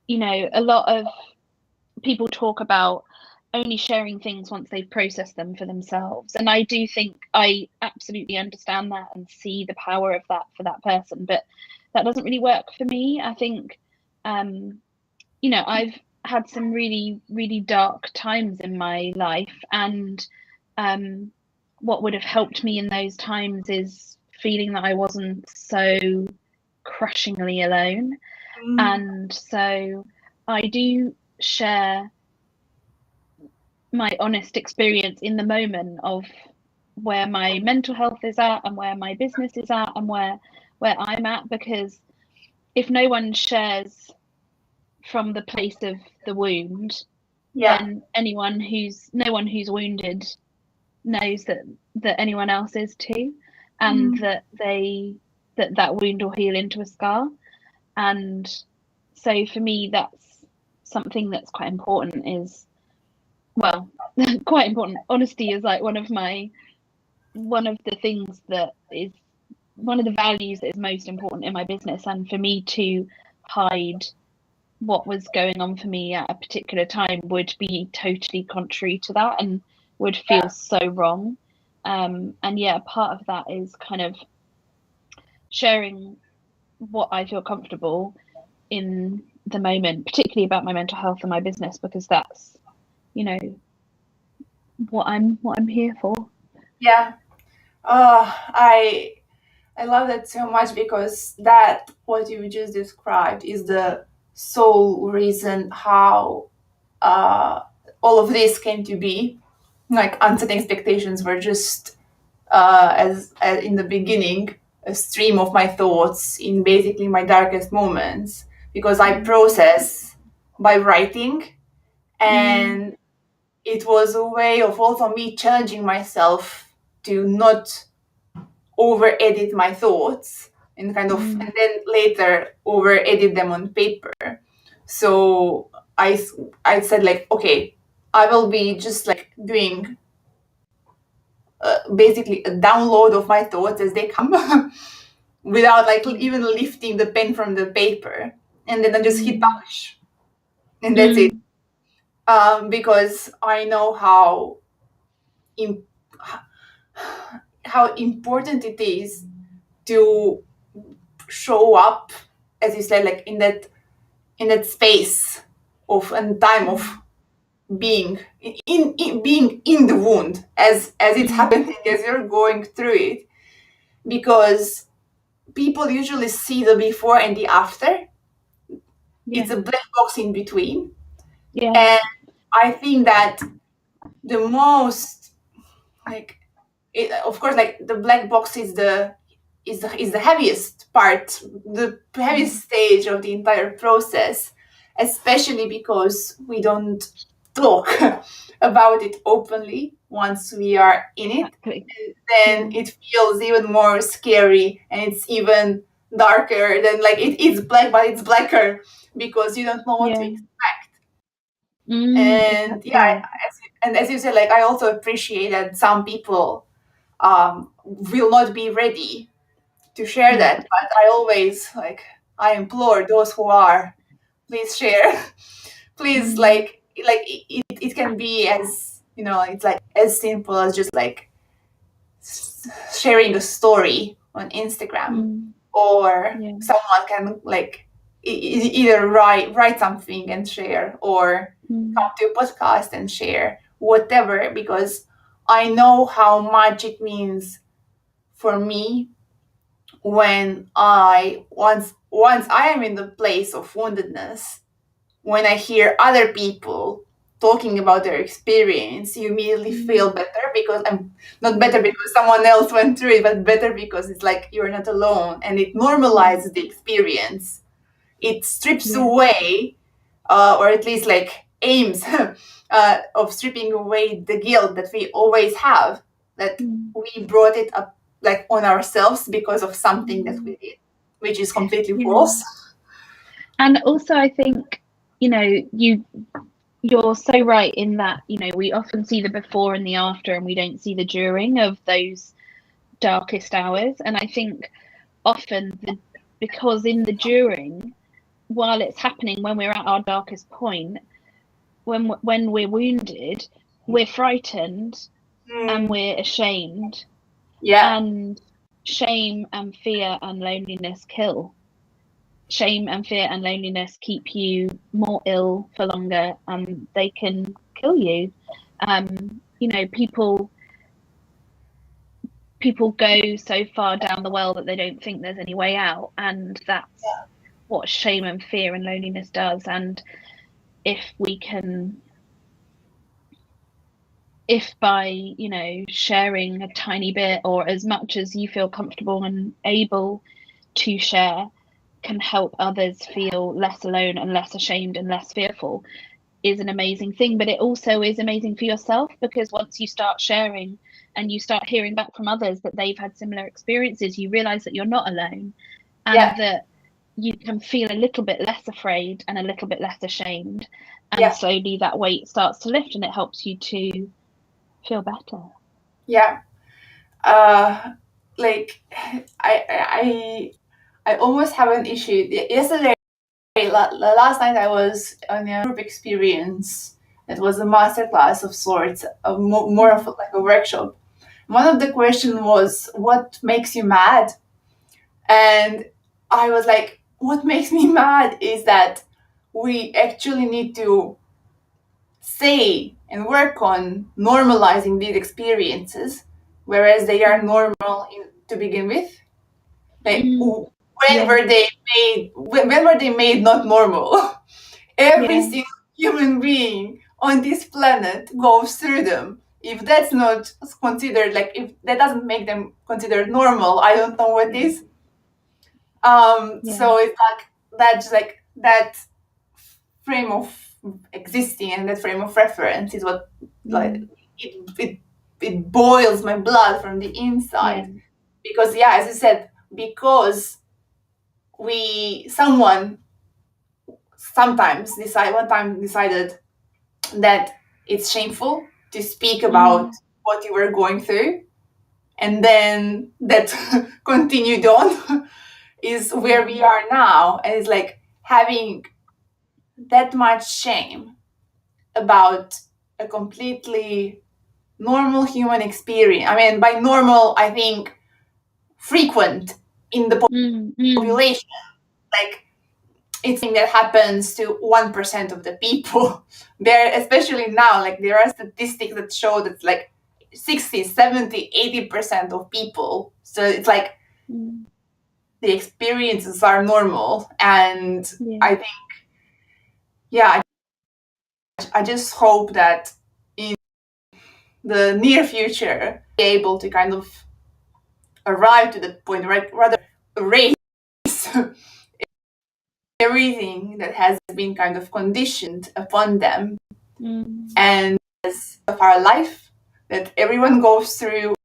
a lot of people talk about only sharing things once they've processed them for themselves. And I do think I absolutely understand that and see the power of that for that person. But that doesn't really work for me. I think, I've had some really, really dark times in my life. And what would have helped me in those times is feeling that I wasn't so crushingly alone. And so I do share my honest experience in the moment of where my mental health is at and where my business is at and where I'm at, because if no one shares from the place of the wound, then no one who's wounded knows that anyone else is too, and that wound will heal into a scar. And so for me, that's something that's quite important. Quite important. Honesty is like one of the things that is one of the values that is most important in my business. And for me to hide what was going on for me at a particular time would be totally contrary to that and would feel so wrong. And part of that is kind of sharing what I feel comfortable in the moment, particularly about my mental health and my business, because that's, what I'm here for. Yeah. I love that so much because that what you just described is the sole reason how all of this came to be. Like unsetting expectations were just as in the beginning a stream of my thoughts in basically my darkest moments because I process by writing And it was a way of also me challenging myself to not over edit my thoughts and and then later over edit them on paper. So I said like, okay, I will be just like doing basically a download of my thoughts as they come without like even lifting the pen from the paper, and then I just hit publish, and that's it. Because I know im- how important it is to show up, as you said, like in that space of and time of being in being in the wound as it's happening, as you're going through it, because people usually see the before and the after. It's a black box in between. And I think that the most like of course, like the black box is the heaviest part, the heaviest stage of the entire process, especially because we don't talk about it openly once we are in it. Exactly. Then it feels even more scary, and it's even darker than like it's black, but it's blacker because you don't know what to expect. And Exactly. as you said, like I also appreciate that some people will not be ready to share that, but I always I implore those who are, please share. Please, it can be as it's like as simple as just like sharing a story on Instagram, or someone can like either write something and share, or come to a podcast and share whatever, because I know how much it means for me when once I am in the place of woundedness, when I hear other people talking about their experience, you immediately feel better, because I'm not better because someone else went through it, but better because it's like you're not alone, and it normalizes the experience. It strips away, or at least like aims of stripping away the guilt that we always have, that we brought it up like on ourselves because of something that we did, which is completely false. And also, I think, you're so right in that, we often see the before and the after, and we don't see the during of those darkest hours. And I think often because in the during, while it's happening when we're at our darkest point, when we're wounded, we're frightened and we're ashamed. And shame and fear and loneliness kill. Shame and fear and loneliness keep you more ill for longer, and they can kill you. People go so far down the well that they don't think there's any way out, and that's what shame and fear and loneliness does. And if by sharing a tiny bit, or as much as you feel comfortable and able to share, can help others feel less alone and less ashamed and less fearful, is an amazing thing. But it also is amazing for yourself, because once you start sharing and you start hearing back from others that they've had similar experiences, you realize that you're not alone, and that you can feel a little bit less afraid and a little bit less ashamed, and slowly that weight starts to lift, and it helps you to feel better. Like I almost have an issue. Yesterday, last night, I was on a group experience. It was a masterclass of sorts, more of like a workshop. One of the questions was, what makes you mad? And I was like, what makes me mad is that we actually need to say and work on normalizing these experiences, whereas they are normal to begin with. Like, when were they made not normal? Every single human being on this planet goes through them. If that's not considered, like, if that doesn't make them considered normal, I don't know what is. So it's like that's like that frame of existing, and that frame of reference is what like it boils my blood from the inside. Because as I said, because someone sometimes decided that it's shameful to speak about what you were going through, and then that continued on is where we are now. And it's like having that much shame about a completely normal human experience. I mean, by normal, I think frequent in the population. Like, it's something that happens to 1% of the people. There, especially now, like there are statistics that show that like 60, 70, 80% of people. So it's like the experiences are normal. And I think, I just hope that in the near future, be able to kind of arrive to the point, right? Rather erase everything that has been kind of conditioned upon them, and as of our life that everyone goes through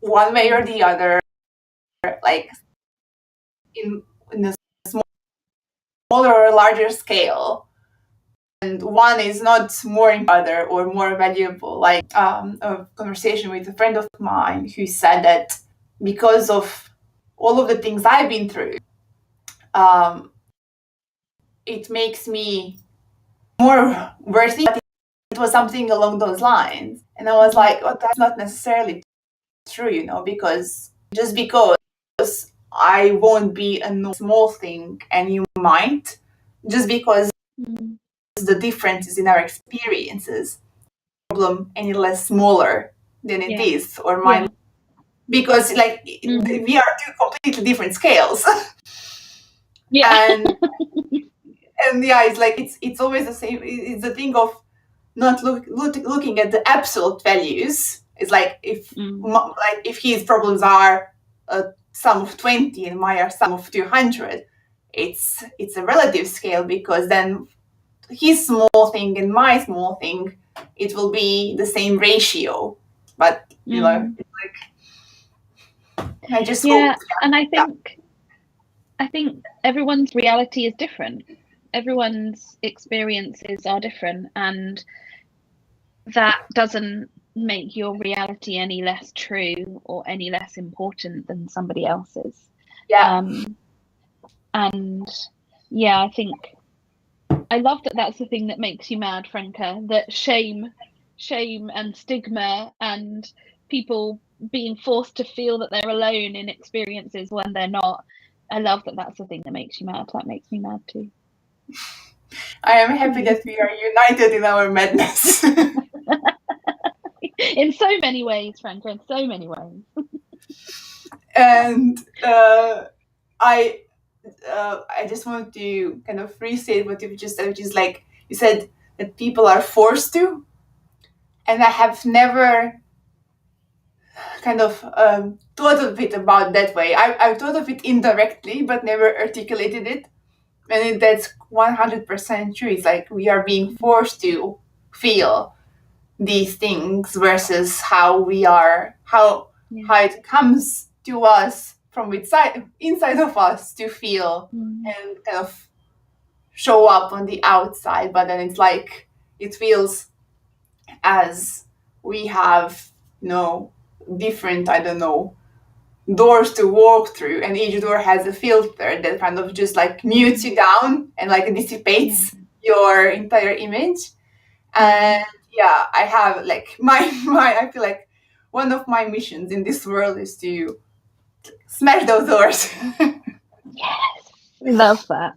one way or the other, like in a smaller or larger scale, and one is not more other or more valuable. Like a conversation with a friend of mine who said that because of all of the things I've been through, it makes me more worthy. It was something along those lines, and I was like, oh, that's not necessarily true, because just because I won't be a small thing and you might, just because the differences in our experiences problem any less smaller than it is, or mine, because like we are two completely different scales. and it's like it's always the same. It's the thing of not looking at the absolute values. It's like if his problems are a sum of 20 and mine are sum of 200, it's a relative scale, because then his small thing and my small thing, it will be the same ratio. But it's like I just hope, and I think everyone's reality is different. Everyone's experiences are different, and that doesn't make your reality any less true or any less important than somebody else's. And I think I love that that's the thing that makes you mad, Franca, that shame and stigma and people being forced to feel that they're alone in experiences when they're not. I love that that's the thing that makes you mad. That makes me mad too. I am happy that we are united in our madness. In so many ways, Franca, in so many ways. And I just want to kind of restate what you've just said, which is like you said that people are forced to, and I have never kind of thought of it about that way. I've thought of it indirectly, but never articulated it. And that's 100% true. It's like we are being forced to feel these things versus how it comes to us from inside of us to feel and kind of show up on the outside. But then it's like it feels as we have different, I don't know, doors to walk through, and each door has a filter that kind of just like mutes you down and like dissipates your entire image. And I have like my I feel like one of my missions in this world is to smash those doors. Yes, love that.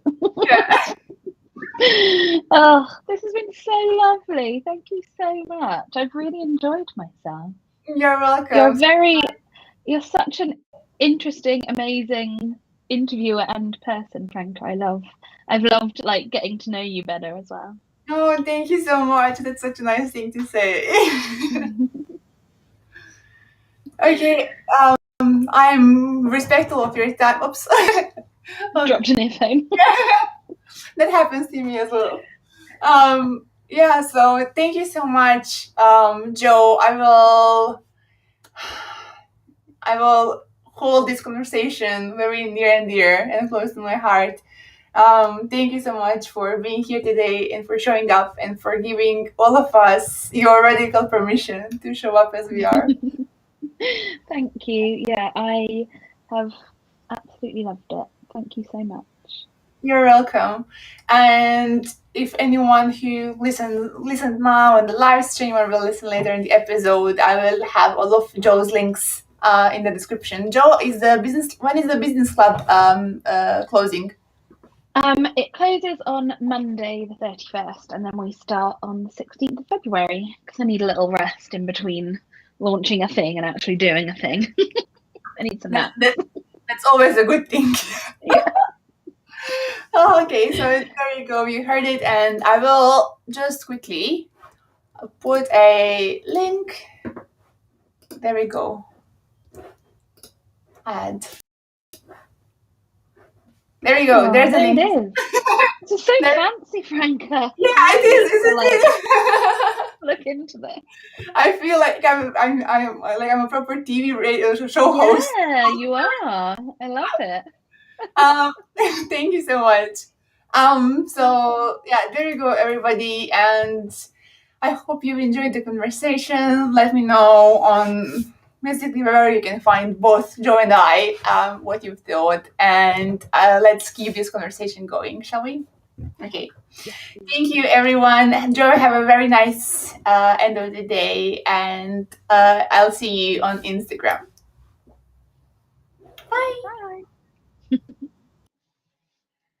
Oh, this has been so lovely. Thank you so much. I've really enjoyed myself. You're welcome. You're such an interesting, amazing interviewer and person, Franca. I've loved like getting to know you better as well. Oh, thank you so much. That's such a nice thing to say. Okay, I'm respectful of your time. Oops. Dropped an earphone. That happens to me as well. Yeah, so thank you so much, Joe. I will hold this conversation very near and dear and close to my heart. Thank you so much for being here today and for showing up and for giving all of us your radical permission to show up as we are. Thank you. Yeah, I have absolutely loved it. Thank you so much. You're welcome. And if anyone who listened now on the live stream or will listen later in the episode, I will have all of Joe's links in the description. Joe, when is the business club closing? It closes on Monday the 31st, and then we start on the 16th of February because I need a little rest in between launching a thing and actually doing a thing. I need some nap. That's always a good thing. Yeah. Oh, okay, so there you go. You heard it, and I will just quickly put a link. There we go. Add. There you go. There's a there link. it is. This is so fancy, Franca. Yeah, it is, isn't it? Look into this. I feel like I'm a proper TV radio show host. Yeah, you are. I love it. Thank you so much. So yeah, there you go, everybody, and I hope you enjoyed the conversation. Let me know on basically wherever you can find both Joe and I what you thought, and let's keep this conversation going, shall we? Okay. Yes. Thank you, everyone. Joe, have a very nice end of the day, and I'll see you on Instagram. Bye.